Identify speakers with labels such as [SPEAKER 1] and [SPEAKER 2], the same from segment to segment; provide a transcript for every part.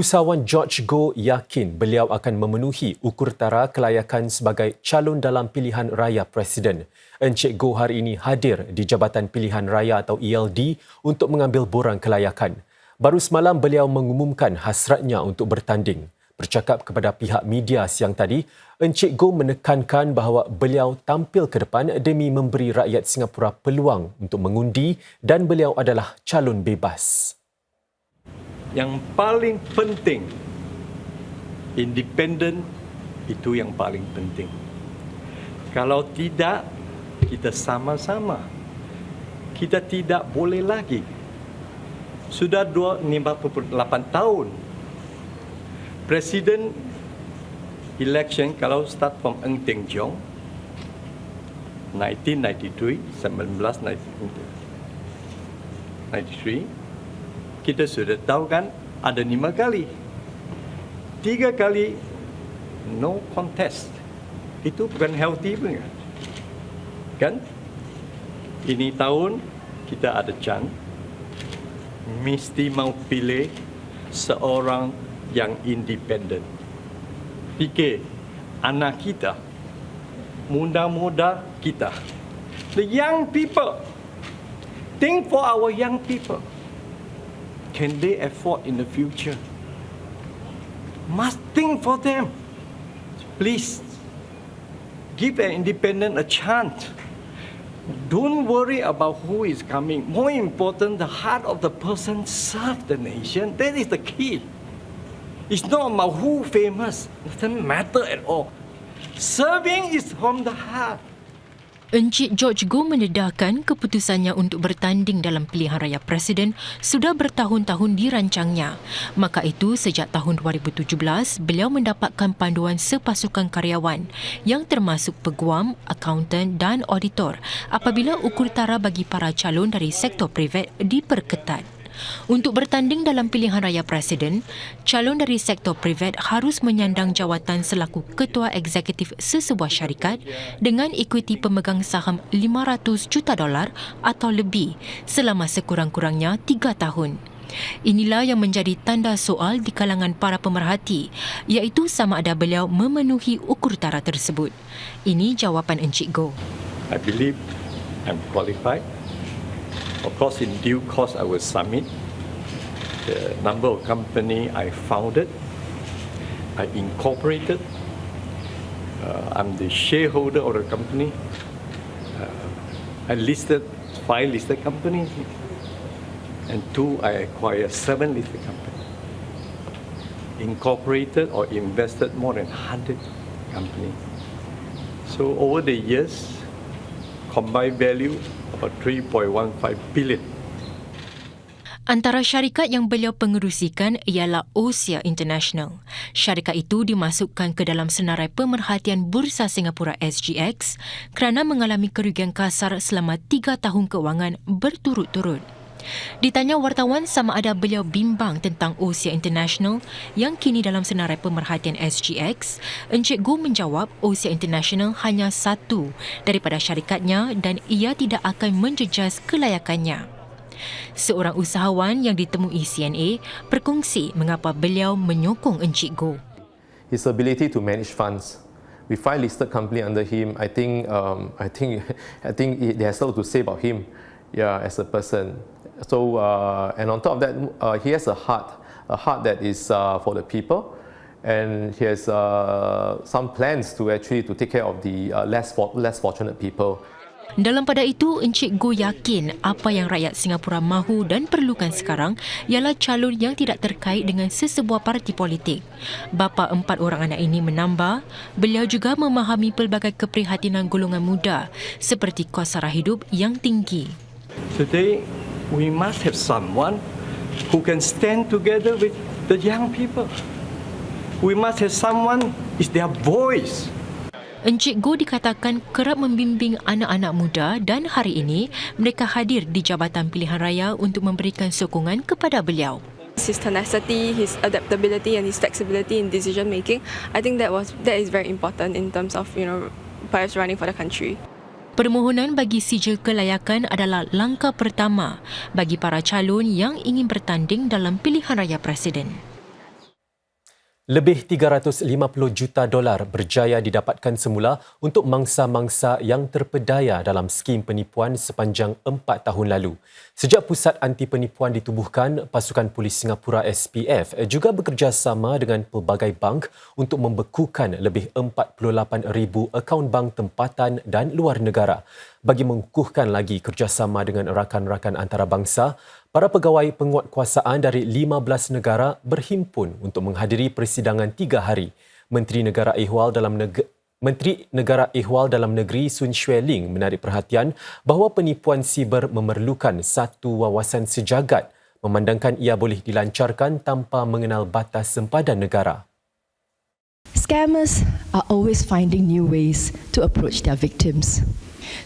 [SPEAKER 1] Usahawan George Goh yakin beliau akan memenuhi ukur tara kelayakan sebagai calon dalam pilihan raya Presiden. Encik Goh hari ini hadir di Jabatan Pilihan Raya atau ELD untuk mengambil borang kelayakan. Baru semalam beliau mengumumkan hasratnya untuk bertanding. Bercakap kepada pihak media siang tadi, Encik Goh menekankan bahawa beliau tampil ke depan demi memberi rakyat Singapura peluang untuk mengundi dan beliau adalah calon bebas.
[SPEAKER 2] Yang paling penting, independen itu yang paling penting. Kalau tidak, kita sama-sama. Kita tidak boleh lagi. Sudah 58 tahun. Presiden election kalau start from Ng Teng Tiong, 1993, kita sudah tahu kan ada 5 kali. 3 kali no contest. Itu bukan healthy pun kan? Ini tahun kita ada chance. Mesti mau pilih seorang yang independen. Fikir anak kita, muda-muda kita. The young people. Think for our young people. Can they afford in the future? Must think for them. Please, give an independent a chance. Don't worry about who is coming. More important, the heart of the person serve the nation. That is the key. It's not about who famous. It doesn't matter at all. Serving is from the heart.
[SPEAKER 3] Encik George Goh mendedahkan keputusannya untuk bertanding dalam pilihan raya Presiden sudah bertahun-tahun dirancangnya. Maka itu, sejak tahun 2017, beliau mendapatkan panduan sepasukan karyawan yang termasuk peguam, akauntan dan auditor apabila ukur tara bagi para calon dari sektor privat diperketat. Untuk bertanding dalam pilihan raya Presiden, calon dari sektor privat harus menyandang jawatan selaku ketua eksekutif sesebuah syarikat dengan ekuiti pemegang saham $500 juta atau lebih selama sekurang-kurangnya 3 tahun. Inilah yang menjadi tanda soal di kalangan para pemerhati, iaitu sama ada beliau memenuhi ukur tara tersebut. Ini jawapan Encik Goh.
[SPEAKER 2] I believe I'm qualified. Of course, in due course, I will submit the number of company I founded, I incorporated. I'm the shareholder of the company. I listed 5 listed companies, and 2 I acquired 7 listed companies. Incorporated or invested more than 100 companies. So over the years, combined value about 3.15 billion.
[SPEAKER 3] Antara syarikat yang beliau pengerusikan ialah Osia International. Syarikat itu dimasukkan ke dalam senarai pemerhatian Bursa Singapura SGX kerana mengalami kerugian kasar selama 3 tahun kewangan berturut-turut. Ditanya wartawan sama ada beliau bimbang tentang Osia International yang kini dalam senarai pemerhatian SGX, Encik Goh menjawab Osia International hanya satu daripada syarikatnya dan ia tidak akan menjejas kelayakannya. Seorang usahawan yang ditemui CNA berkongsi mengapa beliau menyokong Encik Goh.
[SPEAKER 4] His ability to manage funds. With 5 listed company under him, I think there's a lot to say about him, as a person. So, and on top of that, he has a heart that is for the people, and he has some plans to take care of the less fortunate people.
[SPEAKER 3] Dalam pada itu, Encik Goh yakin apa yang rakyat Singapura mahu dan perlukan sekarang ialah calon yang tidak terkait dengan sesebuah parti politik. Bapa 4 orang anak ini menambah, beliau juga memahami pelbagai keprihatinan golongan muda seperti kos sara hidup yang tinggi.
[SPEAKER 2] Today, we must have someone who can stand together with the young people. We must have someone is their voice.
[SPEAKER 3] Encik Goh dikatakan kerap membimbing anak-anak muda dan hari ini mereka hadir di Jabatan Pilihan Raya untuk memberikan sokongan kepada beliau.
[SPEAKER 5] His tenacity, his adaptability and his flexibility in decision making, I think that is very important in terms of, perhaps running for the country.
[SPEAKER 3] Permohonan bagi sijil kelayakan adalah langkah pertama bagi para calon yang ingin bertanding dalam pilihan raya Presiden.
[SPEAKER 1] Lebih $350 juta berjaya didapatkan semula untuk mangsa-mangsa yang terpedaya dalam skim penipuan sepanjang 4 tahun lalu. Sejak Pusat Anti Penipuan ditubuhkan, Pasukan Polis Singapura SPF juga bekerjasama dengan pelbagai bank untuk membekukan lebih 48,000 akaun bank tempatan dan luar negara. Bagi mengukuhkan lagi kerjasama dengan rakan-rakan antarabangsa, para pegawai penguatkuasaan dari 15 negara berhimpun untuk menghadiri persidangan 3 hari. Menteri Negara Ehwal Dalam Negeri Sun Xueling menarik perhatian bahawa penipuan siber memerlukan satu wawasan sejagat, memandangkan ia boleh dilancarkan tanpa mengenal batas sempadan negara.
[SPEAKER 6] Scammers are always finding new ways to approach their victims.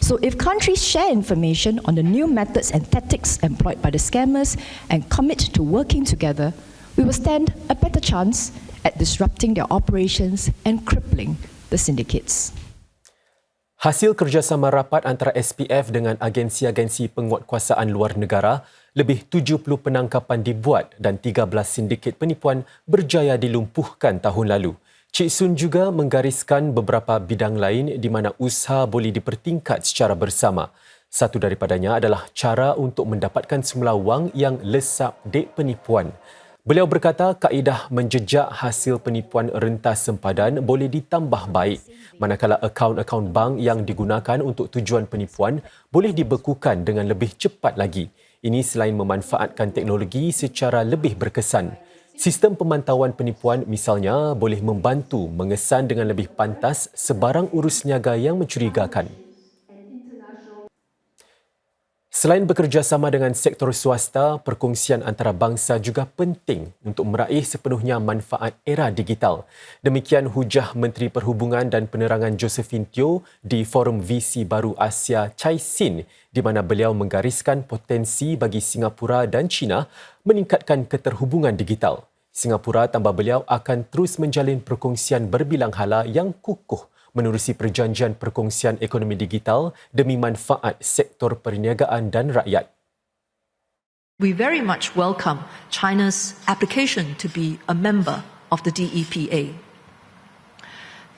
[SPEAKER 6] So if countries share information on the new methods and tactics employed by the scammers and commit to working together, we will stand a better chance at disrupting their operations and crippling the syndicates.
[SPEAKER 1] Hasil kerjasama rapat antara SPF dengan agensi-agensi penguatkuasaan luar negara, lebih 70 penangkapan dibuat dan 13 sindiket penipuan berjaya dilumpuhkan tahun lalu. Cik Sun juga menggariskan beberapa bidang lain di mana usaha boleh dipertingkat secara bersama. Satu daripadanya adalah cara untuk mendapatkan semula wang yang lesap dek penipuan. Beliau berkata kaedah menjejak hasil penipuan rentas sempadan boleh ditambah baik, manakala akaun-akaun bank yang digunakan untuk tujuan penipuan boleh dibekukan dengan lebih cepat lagi. Ini selain memanfaatkan teknologi secara lebih berkesan. Sistem pemantauan penipuan misalnya boleh membantu mengesan dengan lebih pantas sebarang urus niaga yang mencurigakan. Selain bekerjasama dengan sektor swasta, perkongsian antarabangsa juga penting untuk meraih sepenuhnya manfaat era digital. Demikian hujah Menteri Perhubungan dan Penerangan Josephine Teo di Forum VC Baru Asia Chai Sin, di mana beliau menggariskan potensi bagi Singapura dan China meningkatkan keterhubungan digital. Singapura, tambah beliau, akan terus menjalin perkongsian berbilang hala yang kukuh menerusi perjanjian perkongsian ekonomi digital demi manfaat sektor perniagaan dan rakyat.
[SPEAKER 7] We very much welcome China's application to be a member of the DEPA.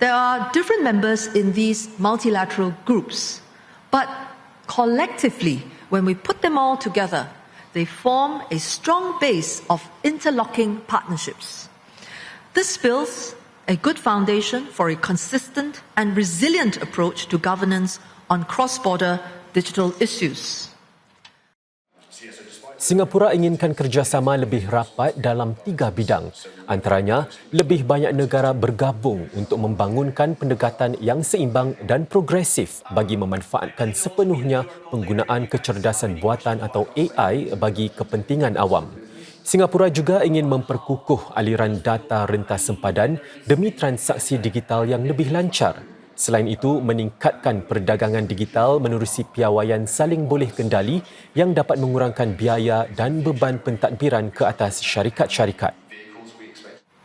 [SPEAKER 7] There are different members in these multilateral groups, but collectively, when we put them all together, they form a strong base of interlocking partnerships. This builds a good foundation for a consistent and resilient approach to governance on cross-border digital issues.
[SPEAKER 1] Singapura inginkan kerjasama lebih rapat dalam 3 bidang. Antaranya, lebih banyak negara bergabung untuk membangunkan pendekatan yang seimbang dan progresif bagi memanfaatkan sepenuhnya penggunaan kecerdasan buatan atau AI bagi kepentingan awam. Singapura juga ingin memperkukuh aliran data rentas sempadan demi transaksi digital yang lebih lancar. Selain itu, meningkatkan perdagangan digital menerusi piawaian saling boleh kendali yang dapat mengurangkan biaya dan beban pentadbiran ke atas syarikat-syarikat.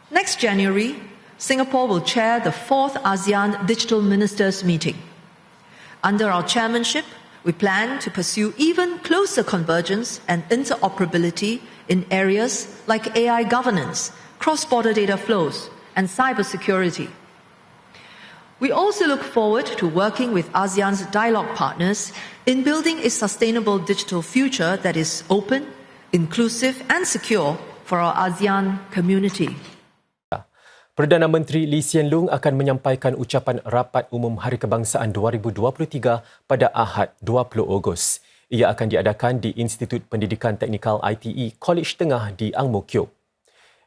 [SPEAKER 7] Next January, Singapore will chair the 4th ASEAN Digital Ministers meeting. Under our chairmanship, we plan to pursue even closer convergence and interoperability in areas like AI governance, cross-border data flows, and cybersecurity. We also look forward to working with ASEAN's dialogue partners in building a sustainable digital future that is open, inclusive, and secure for our ASEAN community.
[SPEAKER 1] Perdana Menteri Lee Hsien Loong akan menyampaikan ucapan Rapat Umum Hari Kebangsaan 2023 pada Ahad 20 Ogos. Ia akan diadakan di Institut Pendidikan Teknikal ITE College Tengah di Ang Mo Kio.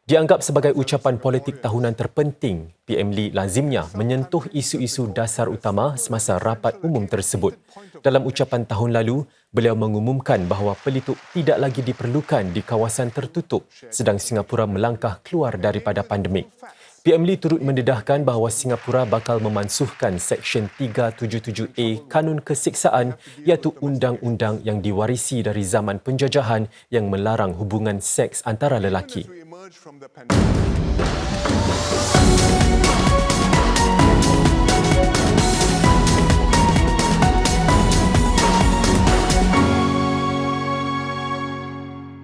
[SPEAKER 1] Dianggap sebagai ucapan politik tahunan terpenting, PM Lee lazimnya menyentuh isu-isu dasar utama semasa rapat umum tersebut. Dalam ucapan tahun lalu, beliau mengumumkan bahawa pelituk tidak lagi diperlukan di kawasan tertutup sedang Singapura melangkah keluar daripada pandemik. PM Lee turut mendedahkan bahawa Singapura bakal memansuhkan Seksyen 377A Kanun Keseksaan, iaitu undang-undang yang diwarisi dari zaman penjajahan yang melarang hubungan seks antara lelaki.